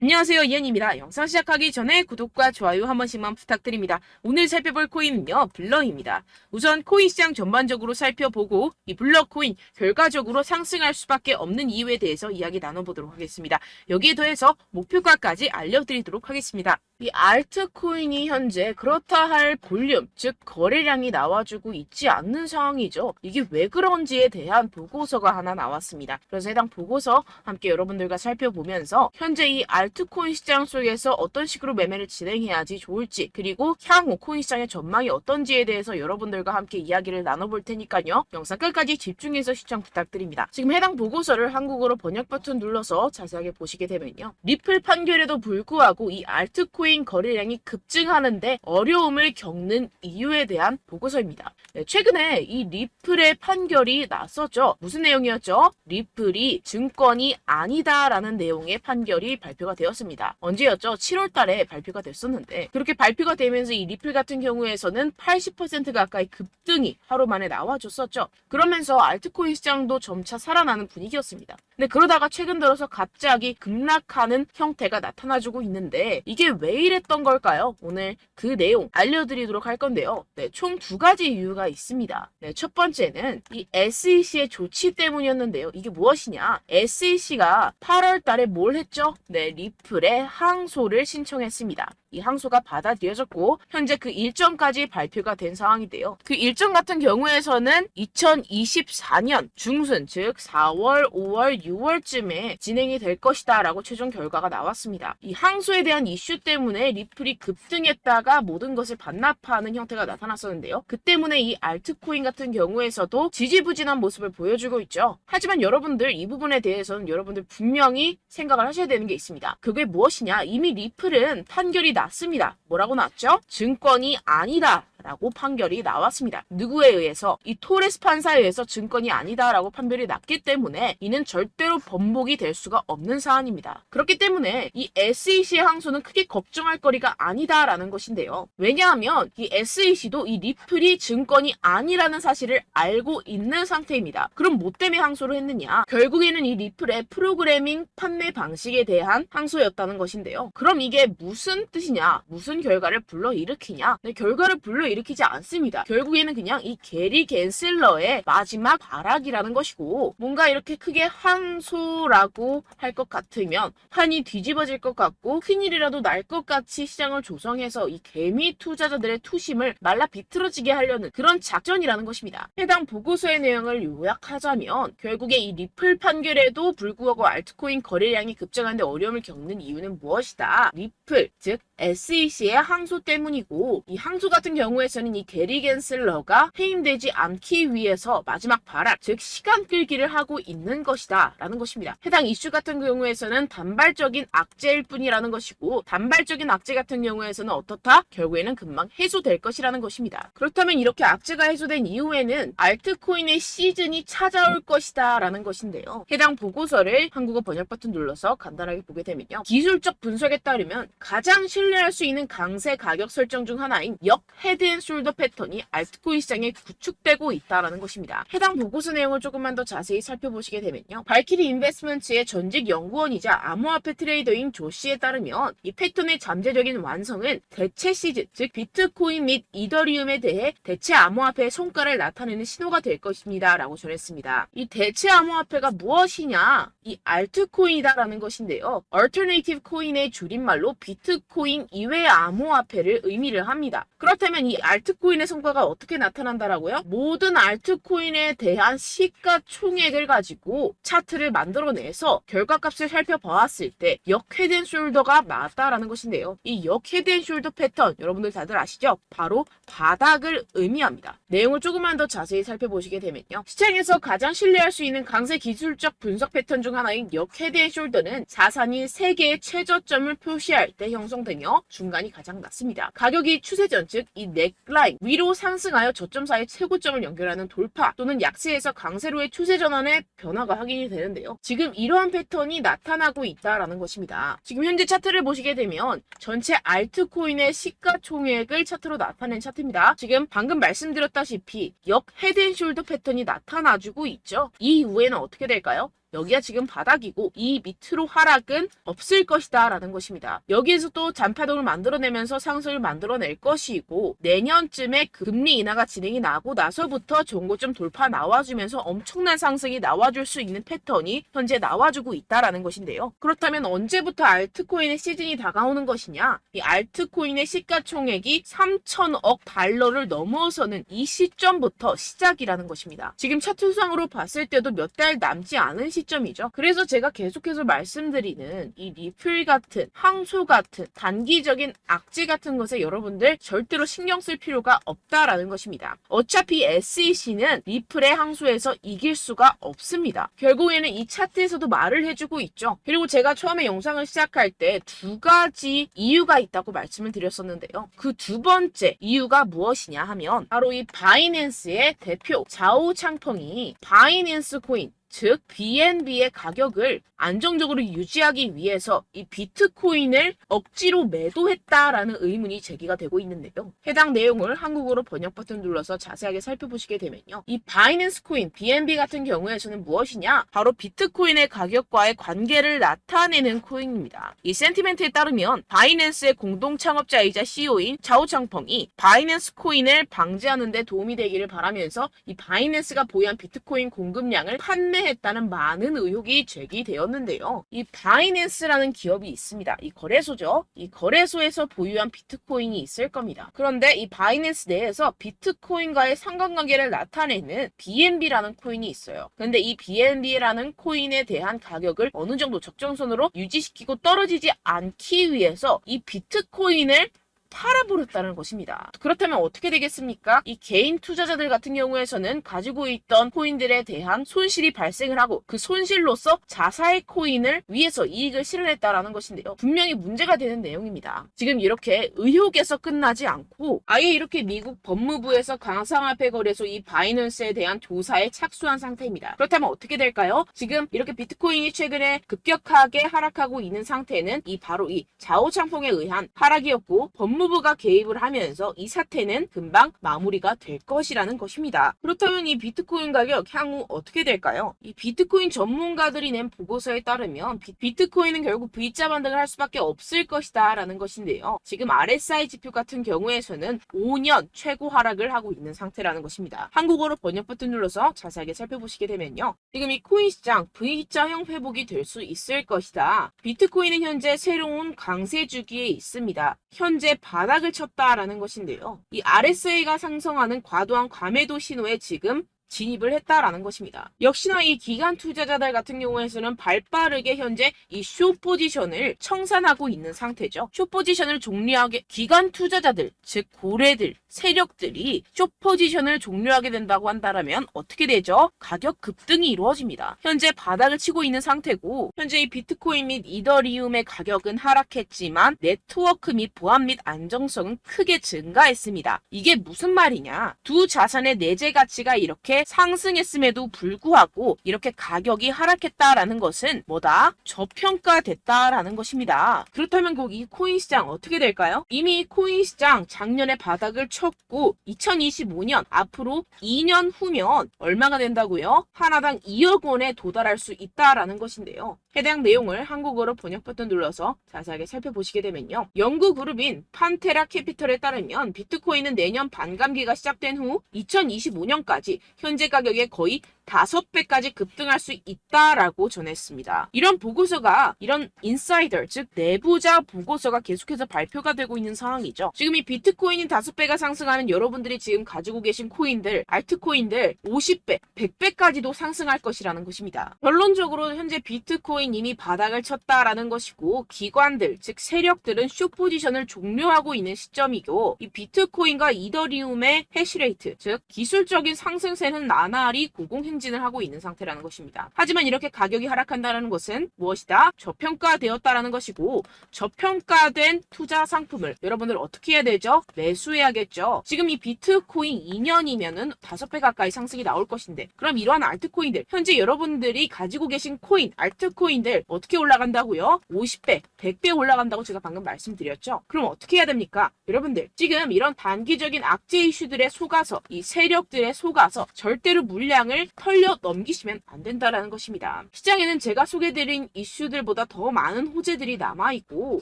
안녕하세요, 이현입니다. 영상 시작하기 전에 구독과 좋아요 한 번씩만 부탁드립니다. 오늘 살펴볼 코인은요, 블러입니다. 우선 코인 시장 전반적으로 살펴보고 이 블러 코인 결과적으로 상승할 수밖에 없는 이유에 대해서 이야기 나눠보도록 하겠습니다. 여기에 더해서 목표가까지 알려드리도록 하겠습니다. 이 알트코인이 현재 그렇다 할 볼륨, 즉 거래량이 나와주고 있지 않는 상황이죠. 이게 왜 그런지에 대한 보고서가 하나 나왔습니다. 그래서 해당 보고서 함께 여러분들과 살펴보면서 현재 이 알트코인 시장 속에서 어떤 식으로 매매를 진행해야지 좋을지, 그리고 향후 코인 시장의 전망이 어떤지에 대해서 여러분들과 함께 이야기를 나눠볼 테니까요. 영상 끝까지 집중해서 시청 부탁드립니다. 지금 해당 보고서를 한국어로 번역 버튼 눌러서 자세하게 보시게 되면요. 리플 판결에도 불구하고 이 알트코인 거래량이 급증하는데 어려움을 겪는 이유에 대한 보고서입니다. 최근에 이 리플의 판결이 났었죠. 무슨 내용이었죠? 리플이 증권이 아니다라는 내용의 판결이 발표가 되었습니다. 언제였죠? 7월 달에 발표가 됐었는데, 그렇게 발표가 되면서 이 리플 같은 경우에서는 80% 가까이 급등이 하루 만에 나와줬었죠. 그러면서 알트코인 시장도 점차 살아나는 분위기였습니다. 근데 그러다가 최근 들어서 갑자기 급락하는 형태가 나타나주고 있는데, 이게 왜 이랬던 걸까요? 오늘 그 내용 알려드리도록 할 건데요. 총 두 가지 이유가 있습니다. 첫 번째는 이 SEC의 조치 때문이었는데요. 이게 무엇이냐? SEC가 8월 달에 뭘 했죠? 리플의 항소를 신청했습니다. 이 항소가 받아들여졌고 현재 그 일정까지 발표가 된 상황인데요. 그 일정 같은 경우에서는 2024년 중순, 즉 4월, 5월, 6월쯤에 진행이 될 것이다 라고 최종 결과가 나왔습니다. 이 항소에 대한 이슈 때문에 리플이 급등했다가 모든 것을 반납하는 형태가 나타났었는데요. 그 때문에 이 알트코인 같은 경우에서도 지지부진한 모습을 보여주고 있죠. 하지만 여러분들 이 부분에 대해서는 여러분들 분명히 생각을 하셔야 되는 게 있습니다. 그게 무엇이냐? 이미 리플은 판결이 났습니다. 뭐라고 났죠? 증권이 아니다 라고 판결이 나왔습니다. 누구에 의해서? 이 토레스 판사에 의해서 증권이 아니다라고 판결이 났기 때문에 이는 절대로 번복이 될 수가 없는 사안입니다. 그렇기 때문에 이 SEC의 항소는 크게 걱정할 거리가 아니다라는 것인데요. 왜냐하면 이 SEC도 이 리플이 증권이 아니라는 사실을 알고 있는 상태입니다. 그럼 뭐 때문에 항소를 했느냐? 결국에는 이 리플의 프로그래밍 판매 방식에 대한 항소였다는 것인데요. 그럼 이게 무슨 뜻이냐? 무슨 결과를 불러일으키냐? 결과를 불러일으키지 않습니다. 결국에는 그냥 이 게리 갠슬러의 마지막 발악이라는 것이고, 뭔가 이렇게 크게 항소라고 할 것 같으면 판이 뒤집어질 것 같고 큰일이라도 날 것 같이 시장을 조성해서 이 개미 투자자들의 투심을 말라 비틀어지게 하려는 그런 작전이라는 것입니다. 해당 보고서의 내용을 요약하자면 결국에 이 리플 판결에도 불구하고 알트코인 거래량이 급증하는데 어려움을 겪는 이유는 무엇이다? 리플, 즉 SEC의 항소 때문이고, 이 항소 같은 경우에서는 이 게리 갠슬러가 해임되지 않기 위해서 마지막 발악, 즉 시간 끌기를 하고 있는 것이다 라는 것입니다. 해당 이슈 같은 경우에서는 단발적인 악재일 뿐이라는 것이고, 단발적인 악재 같은 경우에서는 어떻다? 결국에는 금방 해소될 것이라는 것입니다. 그렇다면 이렇게 악재가 해소된 이후에는 알트코인의 시즌이 찾아올 것이다 라는 것인데요. 해당 보고서를 한국어 번역 버튼 눌러서 간단하게 보게 되면요. 기술적 분석에 따르면 가장 신뢰할 수 있는 강세 가격 설정 중 하나인 역 헤드앤숄더 패턴이 알트코인 시장에 구축되고 있다는 것입니다. 해당 보고서 내용을 조금만 더 자세히 살펴보시게 되면요. 발키리 인베스트먼트의 전직 연구원이자 암호화폐 트레이더인 조 씨에 따르면 이 패턴의 잠재적인 완성은 대체 시즌, 즉 비트코인 및 이더리움에 대해 대체 암호화폐의 성과를 나타내는 신호가 될 것입니다 라고 전했습니다. 이 대체 암호화폐가 무엇이냐? 이 알트코인이다라는 것인데요. 얼터네이티브 코인의 줄임말로 비트코인 이외의 암호화폐를 의미를 합니다. 그렇다면 이 알트코인의 성과가 어떻게 나타난다라고요? 모든 알트코인에 대한 시가총액을 가지고 차트를 만들어내서 결과값을 살펴보았을 때 역 헤드앤숄더가 맞다라는 것인데요. 이 역 헤드앤숄더 패턴 여러분들 다들 아시죠? 바로 바닥을 의미합니다. 내용을 조금만 더 자세히 살펴보시게 되면요. 시장에서 가장 신뢰할 수 있는 강세 기술적 분석 패턴 중 하나인 역 헤드앤숄더는 자산이 3개의 최저점을 표시할 때 형성되며 중간이 가장 낮습니다. 가격이 추세전, 즉 이 넥라인 위로 상승하여 저점 사이 최고점을 연결하는 돌파 또는 약세에서 강세로의 추세 전환의 변화가 확인이 되는데요. 지금 이러한 패턴이 나타나고 있다라는 것입니다. 지금 현재 차트를 보시게 되면 전체 알트코인의 시가총액을 차트로 나타낸 차트입니다. 지금 방금 말씀드렸다시피 역 헤드앤숄더 패턴이 나타나주고 있죠. 이 이후에는 어떻게 될까요? 여기가 지금 바닥이고 이 밑으로 하락은 없을 것이다 라는 것입니다. 여기에서 또 잔파동을 만들어내면서 상승을 만들어낼 것이고 내년쯤에 금리 인하가 진행이 나고 나서부터 전고점 돌파 나와주면서 엄청난 상승이 나와줄 수 있는 패턴이 현재 나와주고 있다라는 것인데요. 그렇다면 언제부터 알트코인의 시즌이 다가오는 것이냐? 이 알트코인의 시가총액이 3천억 달러를 넘어서는 이 시점부터 시작이라는 것입니다. 지금 차트상으로 봤을 때도 몇 달 남지 않은 시점이죠. 그래서 제가 계속해서 말씀드리는 이 리플 같은 항소 같은 단기적인 악재 같은 것에 여러분들 절대로 신경 쓸 필요가 없다라는 것입니다. 어차피 SEC는 리플의 항소에서 이길 수가 없습니다. 결국에는 이 차트에서도 말을 해주고 있죠. 그리고 제가 처음에 영상을 시작할 때 두 가지 이유가 있다고 말씀을 드렸었는데요. 그 두 번째 이유가 무엇이냐 하면 바로 이 바이낸스의 대표 자오 창펑이 바이낸스 코인 즉 BNB의 가격을 안정적으로 유지하기 위해서 이 비트코인을 억지로 매도했다라는 의문이 제기가 되고 있는데요. 해당 내용을 한국어로 번역 버튼 눌러서 자세하게 살펴보시게 되면요. 이 바이낸스 코인 BNB 같은 경우에서는 무엇이냐? 바로 비트코인의 가격과의 관계를 나타내는 코인입니다. 이 센티멘트에 따르면 바이낸스의 공동 창업자이자 CEO인 자오 창펑이 바이낸스 코인을 방지하는 데 도움이 되기를 바라면서 이 바이낸스가 보유한 비트코인 공급량을 판매했다는 많은 의혹이 제기되었는데요. 이 바이낸스라는 기업이 있습니다. 이 거래소죠. 이 거래소에서 보유한 비트코인이 있을 겁니다. 그런데 이 바이낸스 내에서 비트코인과의 상관관계를 나타내는 BNB라는 코인이 있어요. 그런데 이 BNB라는 코인에 대한 가격을 어느 정도 적정선으로 유지시키고 떨어지지 않기 위해서 이 비트코인을 팔아버렸다는 것입니다. 그렇다면 어떻게 되겠습니까? 이 개인 투자자들 같은 경우에서는 가지고 있던 코인들에 대한 손실이 발생을 하고 그 손실로서 자사의 코인을 위해서 이익을 실현했다라는 것인데요. 분명히 문제가 되는 내용입니다. 지금 이렇게 의혹에서 끝나지 않고 아예 이렇게 미국 법무부에서 가상화폐 거래소 이 바이낸스에 대한 조사에 착수한 상태입니다. 그렇다면 어떻게 될까요? 지금 이렇게 비트코인이 최근에 급격하게 하락하고 있는 상태는 바로 이 자오 창펑에 의한 하락이었고 법무부가 개입을 하면서 이 사태는 금방 마무리가 될 것이라는 것입니다. 그렇다면 이 비트코인 가격 향후 어떻게 될까요? 이 비트코인 전문가들이 낸 보고서에 따르면 비트코인은 결국 V자 반등을 할 수밖에 없을 것이다 라는 것인데요. 지금 RSI 지표 같은 경우에서는 5년 최고 하락을 하고 있는 상태라는 것입니다. 한국어로 번역 버튼 눌러서 자세하게 살펴보시게 되면요. 지금 이 코인 시장 V자형 회복이 될 수 있을 것이다. 비트코인은 현재 새로운 강세 주기에 있습니다. 현재 바닥을 쳤다라는 것인데요. 이 RSI가 상승하는 과도한 과매도 신호에 지금 진입을 했다라는 것입니다. 역시나 이 기관 투자자들 같은 경우에서는 발빠르게 현재 이 숏 포지션을 청산하고 있는 상태죠. 숏 포지션을 종료하게 기관 투자자들, 즉 고래들, 세력들이 숏 포지션을 종료하게 된다고 한다면 어떻게 되죠? 가격 급등이 이루어집니다. 현재 바닥을 치고 있는 상태고 현재 이 비트코인 및 이더리움의 가격은 하락했지만 네트워크 및 보안 및 안정성은 크게 증가했습니다. 이게 무슨 말이냐? 두 자산의 내재 가치가 이렇게 상승했음에도 불구하고 이렇게 가격이 하락했다라는 것은 뭐다? 저평가됐다라는 것입니다. 그렇다면 이 코인 시장 어떻게 될까요? 이미 코인 시장 작년에 바닥을 쳤고 2025년 앞으로 2년 후면 얼마가 된다고요? 하나당 2억 원에 도달할 수 있다라는 것인데요. 해당 내용을 한국어로 번역 버튼 눌러서 자세하게 살펴보시게 되면요. 연구 그룹인 판테라 캐피털에 따르면 비트코인은 내년 반감기가 시작된 후 2025년까지 현재 가격의 거의 5배까지 급등할 수 있다라고 전했습니다. 이런 보고서가 이런 인사이더 즉 내부자 보고서가 계속해서 발표가 되고 있는 상황이죠. 지금 이 비트코인이 5배가 상승하는 여러분들이 지금 가지고 계신 코인들, 알트코인들 50배, 100배까지도 상승할 것이라는 것입니다. 결론적으로 현재 비트코인 이미 바닥을 쳤다라는 것이고 기관들 즉 세력들은 숏 포지션을 종료하고 있는 시점이고 이 비트코인과 이더리움의 해시레이트 즉 기술적인 상승세는 나날이 고공행진을 하고 있는 상태라는 것입니다. 하지만 이렇게 가격이 하락한다는 것은 무엇이다? 저평가되었다라는 것이고 저평가된 투자 상품을 여러분들 어떻게 해야 되죠? 매수해야겠죠. 지금 이 비트코인 2년이면은 5배 가까이 상승이 나올 것인데 그럼 이러한 알트코인들 현재 여러분들이 가지고 계신 코인, 알트코인들 어떻게 올라간다고요? 50배, 100배 올라간다고 제가 방금 말씀드렸죠. 그럼 어떻게 해야 됩니까? 여러분들 지금 이런 단기적인 악재 이슈들에 속아서 이 세력들에 속아서 절대로 물량을 흘려 넘기시면 안 된다라는 것입니다. 시장에는 제가 소개드린 이슈들보다 더 많은 호재들이 남아있고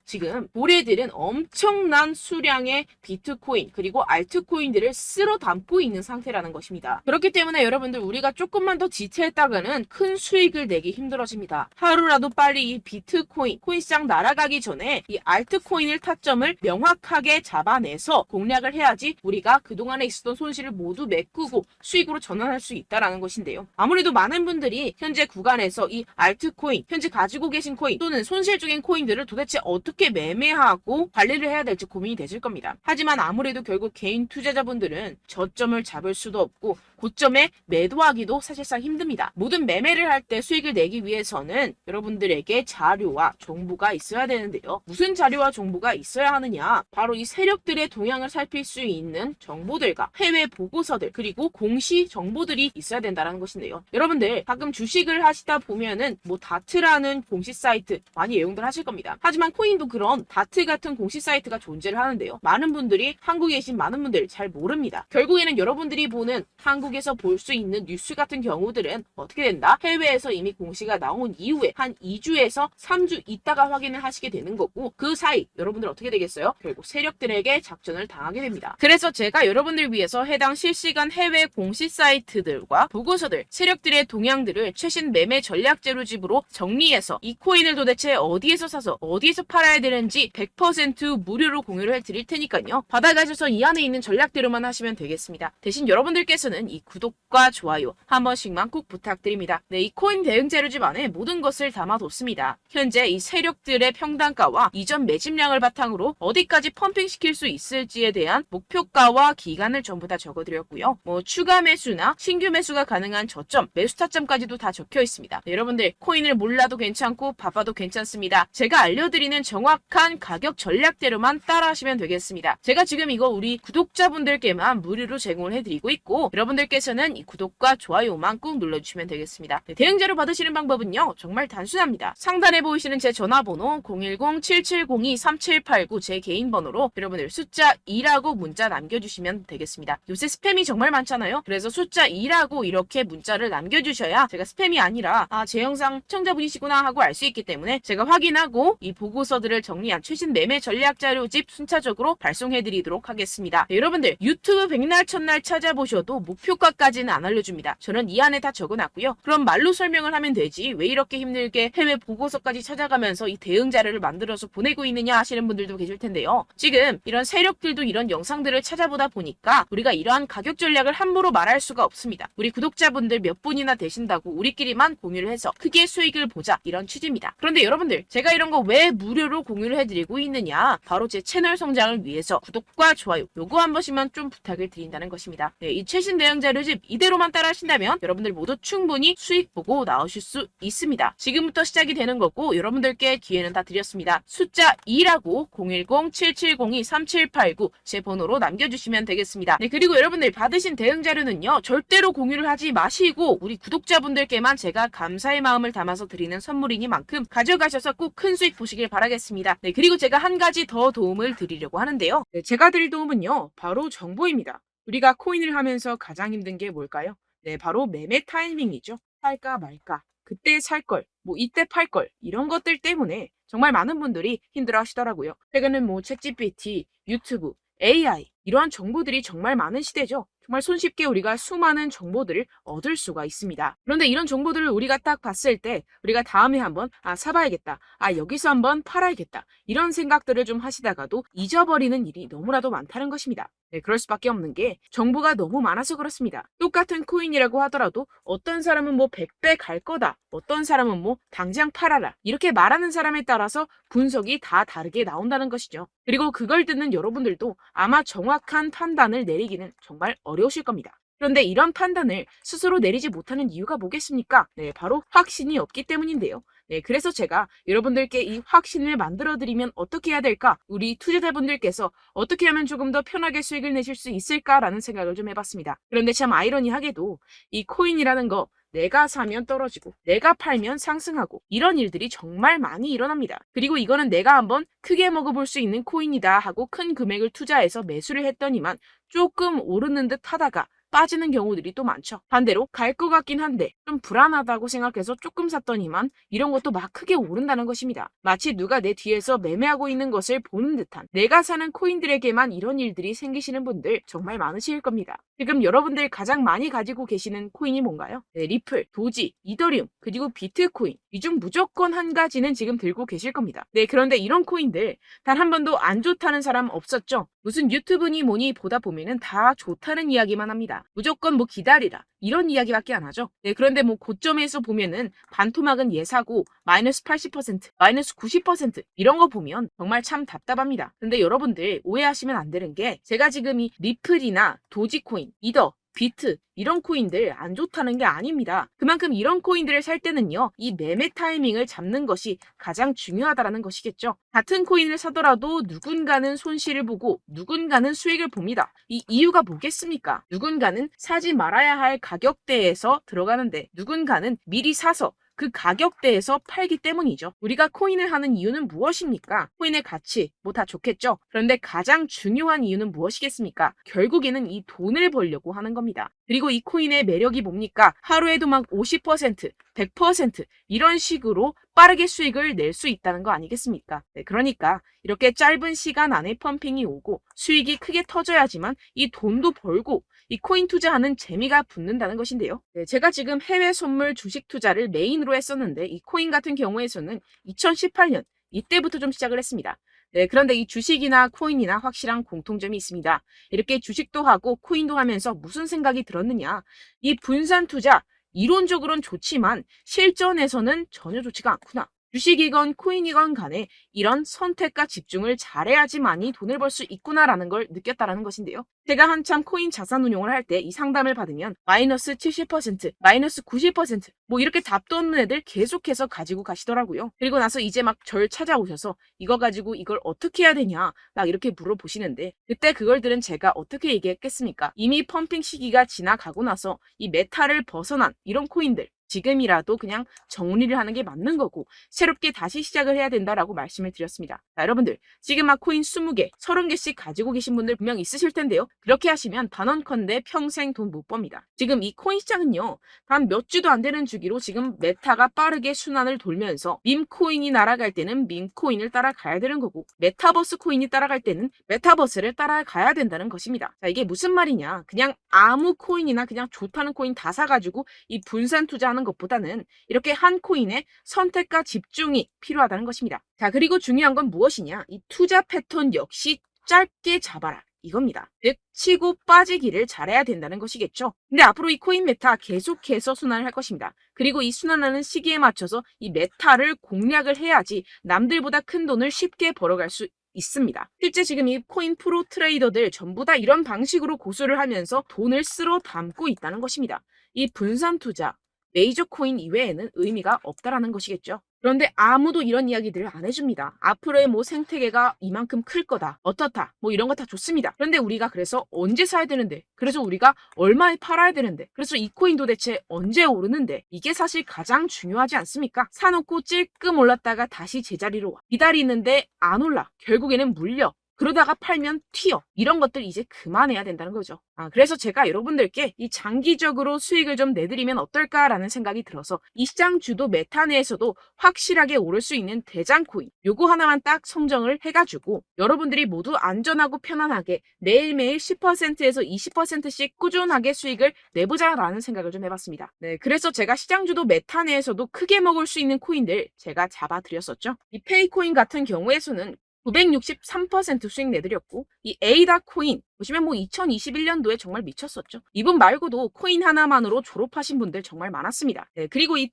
지금 고래들은 엄청난 수량의 비트코인 그리고 알트코인들을 쓸어 담고 있는 상태라는 것입니다. 그렇기 때문에 여러분들 우리가 조금만 더 지체했다가는 큰 수익을 내기 힘들어집니다. 하루라도 빨리 이 비트코인, 코인시장 날아가기 전에 이 알트코인을 타점을 명확하게 잡아내서 공략을 해야지 우리가 그동안에 있었던 손실을 모두 메꾸고 수익으로 전환할 수 있다라는 것인데요. 아무래도 많은 분들이 현재 구간에서 이 알트코인, 현재 가지고 계신 코인 또는 손실 중인 코인들을 도대체 어떻게 매매하고 관리를 해야 될지 고민이 되실 겁니다. 하지만 아무래도 결국 개인 투자자분들은 저점을 잡을 수도 없고 고점에 매도하기도 사실상 힘듭니다. 모든 매매를 할 때 수익을 내기 위해서는 여러분들에게 자료와 정보가 있어야 되는데요. 무슨 자료와 정보가 있어야 하느냐? 바로 이 세력들의 동향을 살필 수 있는 정보들과 해외 보고서들 그리고 공시 정보들이 있어야 된다는 것인데요. 여러분들 가끔 주식을 하시다 보면은 뭐 다트라는 공시 사이트 많이 애용들 하실 겁니다. 하지만 코인도 그런 다트 같은 공시 사이트가 존재를 하는데요. 많은 분들이 한국에 계신 많은 분들 잘 모릅니다. 결국에는 여러분들이 보는 한국에서 볼 수 있는 뉴스 같은 경우들은 어떻게 된다? 해외에서 이미 공시가 나온 이후에 한 2주에서 3주 있다가 확인을 하시게 되는 거고 그 사이 여러분들 어떻게 되겠어요? 결국 세력들에게 작전을 당하게 됩니다. 그래서 제가 여러분들 위해서 해당 실시간 해외 공시 사이트들과 보고서들, 세력들의 동향들을 최신 매매 전략 재료집으로 정리해서 이 코인을 도대체 어디에서 사서 어디에서 팔아야 되는지 100% 무료로 공유를 해드릴 테니까요. 받아가셔서 이 안에 있는 전략대로만 하시면 되겠습니다. 대신 여러분들께서는 이 구독과 좋아요 한 번씩만 꼭 부탁드립니다. 네, 이 코인 대응 재료집 안에 모든 것을 담아뒀습니다. 현재 이 세력들의 평단가와 이전 매집량을 바탕으로 어디까지 펌핑시킬 수 있을지에 대한 목표가와 기간을 전부 다 적어드렸고요. 뭐 추가 매수나 신규 매수가 가능한 저점, 매수 타점까지도 다 적혀 있습니다. 네, 여러분들 코인을 몰라도 괜찮고 바빠도 괜찮습니다. 제가 알려드리는 정확한 가격 전략대로만 따라하시면 되겠습니다. 제가 지금 이거 우리 구독자분들께만 무료로 제공을 해드리고 있고 여러분들께서는 이 구독과 좋아요만 꾹 눌러주시면 되겠습니다. 네, 대응 자료 받으시는 방법은요 정말 단순합니다. 상단에 보이시는 제 전화번호 010-7702-3789 제 개인 번호로 여러분들 숫자 2라고 문자 남겨주시면 되겠습니다. 요새 스팸이 정말 많잖아요. 그래서 숫자 2라고 이렇게 문자를 남겨주셔야 제가 스팸이 아니라 제 영상 시청자분이시구나 하고 알 수 있기 때문에 제가 확인하고 이 보고서들을 정리한 최신 매매 전략 자료집 순차적으로 발송해드리도록 하겠습니다. 네, 여러분들 유튜브 백날 첫날 찾아보셔도 목표가까지는 안 알려줍니다. 저는 이 안에 다 적어놨고요. 그럼 말로 설명을 하면 되지 왜 이렇게 힘들게 해외 보고서까지 찾아가면서 이 대응 자료를 만들어서 보내고 있느냐 하시는 분들도 계실 텐데요. 지금 이런 세력들도 이런 영상들을 찾아보다 보니까 우리가 이러한 가격 전략을 함부로 말할 수가 없습니다. 우리 구독자분들 몇 분이나 되신다고 우리끼리만 공유를 해서 크게 수익을 보자 이런 취지입니다. 그런데 여러분들 제가 이런 거 왜 무료로 공유를 해드리고 있느냐? 바로 제 채널 성장을 위해서 구독과 좋아요 요거 한 번씩만 좀 부탁을 드린다는 것입니다. 네, 이 최신 대응 자료집 이대로만 따라 하신다면 여러분들 모두 충분히 수익 보고 나오실 수 있습니다. 지금부터 시작이 되는 거고 여러분들께 기회는 다 드렸습니다. 숫자 2라고 010-7702-3789 제 번호로 남겨주시면 되겠습니다. 네, 그리고 여러분들 받으신 대응 자료는요 절대로 공유를 하지 마시고 우리 구독자분들께만 제가 감사의 마음을 담아서 드리는 선물이니만큼 가져가셔서 꼭 큰 수익 보시길 바라겠습니다. 네, 그리고 제가 한 가지 더 도움을 드리려고 하는데요. 네, 제가 드릴 도움은요 바로 정보입니다. 우리가 코인을 하면서 가장 힘든 게 뭘까요? 네, 바로 매매 타이밍이죠. 살까 말까, 그때 살 걸, 뭐 이때 팔 걸, 이런 것들 때문에 정말 많은 분들이 힘들어 하시더라고요. 최근은 뭐 챗GPT, 유튜브, AI 이러한 정보들이 정말 많은 시대죠. 정말 손쉽게 우리가 수많은 정보들을 얻을 수가 있습니다. 그런데 이런 정보들을 우리가 딱 봤을 때 우리가 다음에 한번 사봐야겠다. 여기서 한번 팔아야겠다. 이런 생각들을 좀 하시다가도 잊어버리는 일이 너무나도 많다는 것입니다. 네, 그럴 수밖에 없는 게 정보가 너무 많아서 그렇습니다. 똑같은 코인이라고 하더라도 어떤 사람은 뭐 100배 갈 거다. 어떤 사람은 뭐 당장 팔아라. 이렇게 말하는 사람에 따라서 분석이 다 다르게 나온다는 것이죠. 그리고 그걸 듣는 여러분들도 아마 정확한 판단을 내리기는 정말 어려우실 겁니다. 그런데 이런 판단을 스스로 내리지 못하는 이유가 뭐겠습니까? 네, 바로 확신이 없기 때문인데요. 네, 그래서 제가 여러분들께 이 확신을 만들어드리면 어떻게 해야 될까? 우리 투자자분들께서 어떻게 하면 조금 더 편하게 수익을 내실 수 있을까라는 생각을 좀 해봤습니다. 그런데 참 아이러니하게도 이 코인이라는 거 내가 사면 떨어지고 내가 팔면 상승하고 이런 일들이 정말 많이 일어납니다. 그리고 이거는 내가 한번 크게 먹어볼 수 있는 코인이다 하고 큰 금액을 투자해서 매수를 했더니만 조금 오르는 듯 하다가 빠지는 경우들이 또 많죠. 반대로 갈 것 같긴 한데 좀 불안하다고 생각해서 조금 샀더니만 이런 것도 막 크게 오른다는 것입니다. 마치 누가 내 뒤에서 매매하고 있는 것을 보는 듯한, 내가 사는 코인들에게만 이런 일들이 생기시는 분들 정말 많으실 겁니다. 지금 여러분들 가장 많이 가지고 계시는 코인이 뭔가요? 네, 리플, 도지, 이더리움, 그리고 비트코인. 이 중 무조건 한 가지는 지금 들고 계실 겁니다. 네, 그런데 이런 코인들 단 한 번도 안 좋다는 사람 없었죠? 무슨 유튜브니 뭐니 보다 보면은 다 좋다는 이야기만 합니다. 무조건 뭐 기다리라, 이런 이야기밖에 안 하죠. 네, 그런데 뭐 고점에서 보면은 반토막은 예사고 마이너스 80%, 마이너스 90% 이런 거 보면 정말 참 답답합니다. 근데 여러분들 오해하시면 안 되는 게, 제가 지금 이 리플이나 도지코인, 이더, 비트 이런 코인들 안 좋다는 게 아닙니다. 그만큼 이런 코인들을 살 때는요, 이 매매 타이밍을 잡는 것이 가장 중요하다는 것이겠죠. 같은 코인을 사더라도 누군가는 손실을 보고 누군가는 수익을 봅니다. 이 이유가 뭐겠습니까? 누군가는 사지 말아야 할 가격대에서 들어가는데 누군가는 미리 사서 그 가격대에서 팔기 때문이죠. 우리가 코인을 하는 이유는 무엇입니까? 코인의 가치, 뭐 다 좋겠죠. 그런데 가장 중요한 이유는 무엇이겠습니까? 결국에는 이 돈을 벌려고 하는 겁니다. 그리고 이 코인의 매력이 뭡니까? 하루에도 막 50%, 100% 이런 식으로 빠르게 수익을 낼 수 있다는 거 아니겠습니까? 네, 그러니까 이렇게 짧은 시간 안에 펌핑이 오고 수익이 크게 터져야지만 이 돈도 벌고 이 코인 투자하는 재미가 붙는다는 것인데요. 네, 제가 지금 해외 선물 주식 투자를 메인으로 했었는데 이 코인 같은 경우에서는 2018년 이때부터 좀 시작을 했습니다. 네, 그런데 이 주식이나 코인이나 확실한 공통점이 있습니다. 이렇게 주식도 하고 코인도 하면서 무슨 생각이 들었느냐? 이 분산 투자, 이론적으로는 좋지만 실전에서는 전혀 좋지가 않구나. 주식이건 코인이건 간에 이런 선택과 집중을 잘해야지만이 돈을 벌 수 있구나라는 걸 느꼈다라는 것인데요. 제가 한참 코인 자산 운용을 할 때 이 상담을 받으면 마이너스 70%, 마이너스 90%, 뭐 이렇게 답도 없는 애들 계속해서 가지고 가시더라고요. 그리고 나서 이제 막 절 찾아오셔서 이거 가지고 이걸 어떻게 해야 되냐 막 이렇게 물어보시는데, 그때 그걸 들은 제가 어떻게 얘기했겠습니까? 이미 펌핑 시기가 지나가고 나서 이 메타를 벗어난 이런 코인들, 지금이라도 그냥 정리를 하는 게 맞는 거고 새롭게 다시 시작을 해야 된다라고 말씀을 드렸습니다. 자, 여러분들 지금 막 코인 20개, 30개씩 가지고 계신 분들 분명 있으실 텐데요. 그렇게 하시면 단언컨대 평생 돈 못 법니다. 지금 이 코인 시장은요, 단 몇 주도 안 되는 주기로 지금 메타가 빠르게 순환을 돌면서 밈코인이 날아갈 때는 밈코인을 따라가야 되는 거고, 메타버스 코인이 따라갈 때는 메타버스를 따라가야 된다는 것입니다. 자, 이게 무슨 말이냐? 그냥 아무 코인이나 그냥 좋다는 코인 다 사가지고 이 분산 투자하는 것보다는 이렇게 한 코인에 선택과 집중이 필요하다는 것입니다. 자, 그리고 중요한 건 무엇이냐? 이 투자 패턴 역시 짧게 잡아라, 이겁니다. 즉 치고 빠지기를 잘해야 된다는 것이겠죠. 근데 앞으로 이 코인 메타 계속해서 순환을 할 것입니다. 그리고 이 순환하는 시기에 맞춰서 이 메타를 공략을 해야지 남들보다 큰 돈을 쉽게 벌어갈 수 있습니다. 실제 지금 이 코인 프로 트레이더들 전부 다 이런 방식으로 고수를 하면서 돈을 쓸어 담고 있다는 것입니다. 이 분산 투자, 메이저 코인 이외에는 의미가 없다라는 것이겠죠. 그런데 아무도 이런 이야기들을 안 해줍니다. 앞으로의 뭐 생태계가 이만큼 클 거다, 어떻다, 뭐 이런 거 다 좋습니다. 그런데 우리가 그래서 언제 사야 되는데, 그래서 우리가 얼마에 팔아야 되는데, 그래서 이 코인 도대체 언제 오르는데, 이게 사실 가장 중요하지 않습니까? 사놓고 찔끔 올랐다가 다시 제자리로 와. 기다리는데 안 올라. 결국에는 물려. 그러다가 팔면 튀어. 이런 것들 이제 그만해야 된다는 거죠. 그래서 제가 여러분들께 이 장기적으로 수익을 좀 내드리면 어떨까라는 생각이 들어서 이 시장 주도 메타 내에서도 확실하게 오를 수 있는 대장 코인, 요거 하나만 딱 선정을 해가지고 여러분들이 모두 안전하고 편안하게 매일매일 10%에서 20%씩 꾸준하게 수익을 내보자라는 생각을 좀 해봤습니다. 네, 그래서 제가 시장 주도 메타 내에서도 크게 먹을 수 있는 코인들 제가 잡아드렸었죠. 이 페이코인 같은 경우에서는 963% 수익 내드렸고, 이 에이다 코인 보시면 뭐 2021년도에 정말 미쳤었죠. 이분 말고도 코인 하나만으로 졸업하신 분들 정말 많았습니다. 네, 그리고 이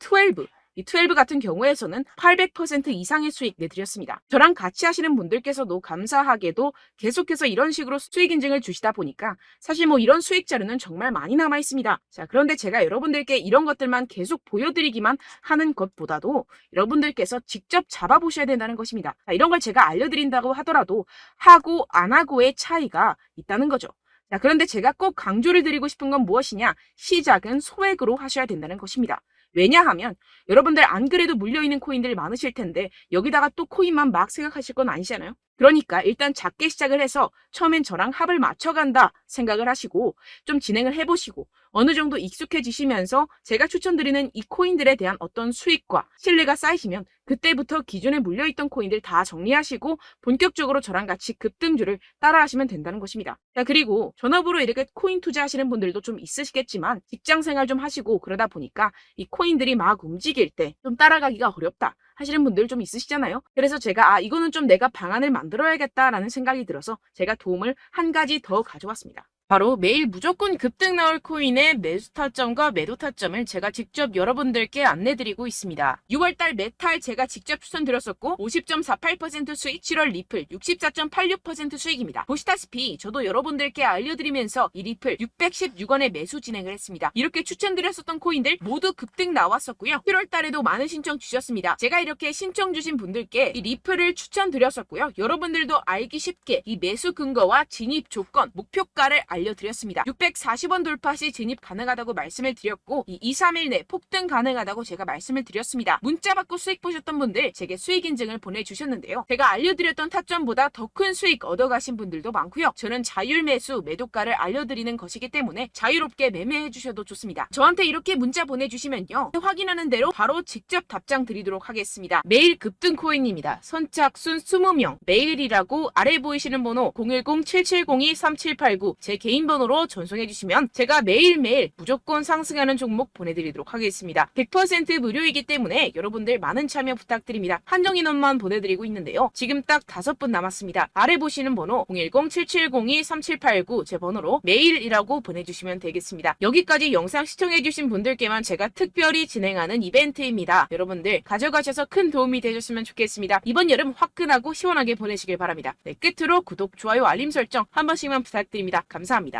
12 같은 경우에서는 800% 이상의 수익 내드렸습니다. 저랑 같이 하시는 분들께서도 감사하게도 계속해서 이런 식으로 수익 인증을 주시다 보니까 사실 뭐 이런 수익 자료는 정말 많이 남아 있습니다. 자, 그런데 제가 여러분들께 이런 것들만 계속 보여드리기만 하는 것보다도 여러분들께서 직접 잡아보셔야 된다는 것입니다. 자, 이런 걸 제가 알려드린다고 하더라도 하고 안 하고의 차이가 있다는 거죠. 자, 그런데 제가 꼭 강조를 드리고 싶은 건 무엇이냐? 시작은 소액으로 하셔야 된다는 것입니다. 왜냐하면 여러분들 안 그래도 물려있는 코인들 많으실 텐데 여기다가 또 코인만 막 생각하실 건 아니잖아요. 그러니까 일단 작게 시작을 해서 처음엔 저랑 합을 맞춰간다 생각을 하시고 좀 진행을 해보시고 어느 정도 익숙해지시면서 제가 추천드리는 이 코인들에 대한 어떤 수익과 신뢰가 쌓이시면 그때부터 기존에 물려있던 코인들 다 정리하시고 본격적으로 저랑 같이 급등주를 따라하시면 된다는 것입니다. 자, 그리고 전업으로 이렇게 코인 투자하시는 분들도 좀 있으시겠지만 직장 생활 좀 하시고 그러다 보니까 이 코인들이 막 움직일 때 좀 따라가기가 어렵다 하시는 분들 좀 있으시잖아요. 그래서 제가 이거는 좀 내가 방안을 만들어야겠다라는 생각이 들어서 제가 도움을 한 가지 더 가져왔습니다. 바로 매일 무조건 급등 나올 코인의 매수 타점과 매도 타점을 제가 직접 여러분들께 안내드리고 있습니다. 6월달 메탈 제가 직접 추천드렸었고 50.48% 수익, 7월 리플 64.86% 수익입니다. 보시다시피 저도 여러분들께 알려드리면서 이 리플 616원에 매수 진행을 했습니다. 이렇게 추천드렸었던 코인들 모두 급등 나왔었고요. 7월달에도 많은 신청 주셨습니다. 제가 이렇게 신청 주신 분들께 이 리플을 추천드렸었고요. 여러분들도 알기 쉽게 이 매수 근거와 진입 조건, 목표가를 알려드렸습니다. 640원 돌파 시 진입 가능하다고 말씀을 드렸고 이 2, 3일 내 폭등 가능하다고 제가 말씀을 드렸습니다. 문자 받고 수익 보셨던 분들 제게 수익 인증을 보내주셨는데요. 제가 알려드렸던 타점보다 더 큰 수익 얻어가신 분들도 많고요. 저는 자율 매수 매도가를 알려드리는 것이기 때문에 자유롭게 매매해 주셔도 좋습니다. 저한테 이렇게 문자 보내주시면요. 확인하는 대로 바로 직접 답장 드리도록 하겠습니다. 매일 급등 코인입니다. 선착순 20명 매일이라고 아래 보이시는 번호 010-7702-3789 제 개인 번호로 전송해 주시면 제가 매일매일 무조건 상승하는 종목 보내드리도록 하겠습니다. 100% 무료이기 때문에 여러분들 많은 참여 부탁드립니다. 한정 인원만 보내드리고 있는데요. 지금 딱 5분 남았습니다. 아래 보시는 번호 010-7702-3789 제 번호로 메일이라고 보내주시면 되겠습니다. 여기까지 영상 시청해주신 분들께만 제가 특별히 진행하는 이벤트입니다. 여러분들 가져가셔서 큰 도움이 되셨으면 좋겠습니다. 이번 여름 화끈하고 시원하게 보내시길 바랍니다. 네, 끝으로 구독, 좋아요, 알림 설정 한 번씩만 부탁드립니다. 감사합니다.